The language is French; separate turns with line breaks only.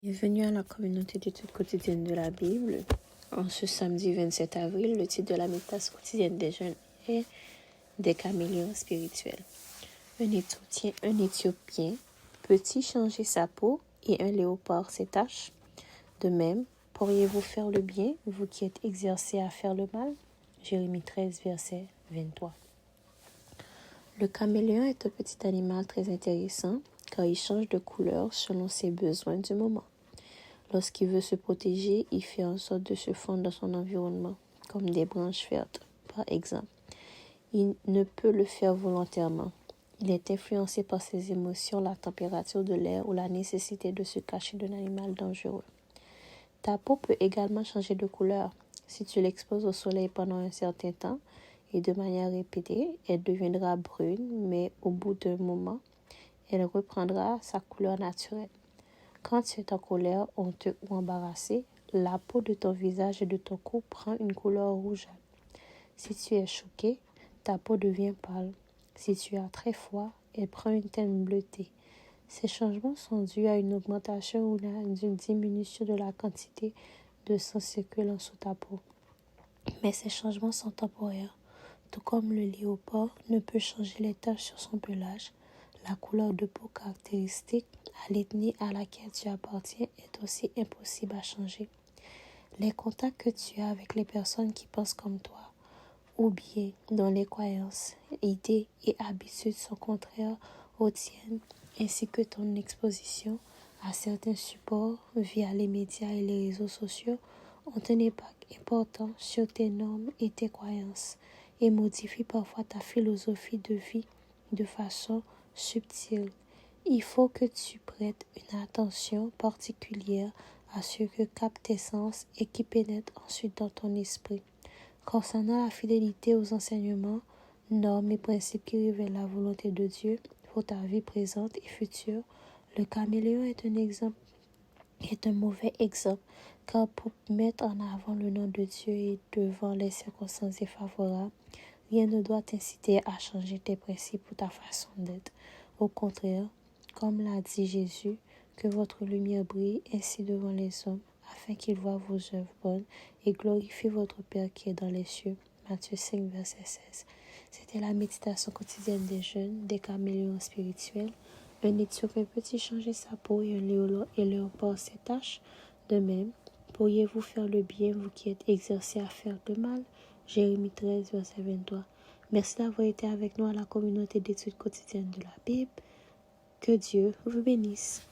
Bienvenue à la communauté d'études quotidiennes de la Bible. En ce samedi 27 avril, le titre de la méditation quotidienne des jeunes est Des caméléons spirituels. Un Éthiopien peut-il changer sa peau et un léopard ses taches? De même, pourriez-vous faire le bien, vous qui êtes exercés à faire le mal? Jérémie 13, verset 23. Le caméléon est un petit animal très intéressant car il change de couleur selon ses besoins du moment. Lorsqu'il veut se protéger, il fait en sorte de se fondre dans son environnement, comme des branches vertes, par exemple. Il ne peut le faire volontairement. Il est influencé par ses émotions, la température de l'air ou la nécessité de se cacher d'un animal dangereux. Ta peau peut également changer de couleur. Si tu l'exposes au soleil pendant un certain temps et de manière répétée, elle deviendra brune, mais au bout d'un moment, elle reprendra sa couleur naturelle. Quand tu es en colère, honteux ou embarrassé, la peau de ton visage et de ton cou prend une couleur rougeâtre. Si tu es choqué, ta peau devient pâle. Si tu as très froid, elle prend une teinte bleutée. Ces changements sont dus à une augmentation ou à une diminution de la quantité de sang circulant sous ta peau. Mais ces changements sont temporaires. Tout comme le léopard ne peut changer les taches sur son pelage, la couleur de peau caractéristique à l'ethnie à laquelle tu appartiens est aussi impossible à changer. Les contacts que tu as avec les personnes qui pensent comme toi, ou bien dont les croyances, idées et habitudes sont contraires aux tiennes, ainsi que ton exposition à certains supports via les médias et les réseaux sociaux, ont un impact important sur tes normes et tes croyances et modifient parfois ta philosophie de vie de façon subtile. Il faut que tu prêtes une attention particulière à ce que captent tes sens et qui pénètre ensuite dans ton esprit. Concernant la fidélité aux enseignements, normes et principes qui révèlent la volonté de Dieu pour ta vie présente et future, le caméléon est un mauvais exemple, car pour mettre en avant le nom de Dieu et devant les circonstances défavorables, rien ne doit t'inciter à changer tes principes ou ta façon d'être. Au contraire, comme l'a dit Jésus, que votre lumière brille ainsi devant les hommes, afin qu'ils voient vos œuvres bonnes et glorifient votre Père qui est dans les cieux. Matthieu 5, verset 16. C'était la méditation quotidienne des jeunes, des caméléons spirituels. Un Éthiopien peut-il changer sa peau et un léopard ses taches? De même, pourriez-vous faire le bien, vous qui êtes exercés à faire le mal? Jérémie 13, verset 23. Merci d'avoir été avec nous à la communauté d'études quotidiennes de la Bible. Que Dieu vous bénisse.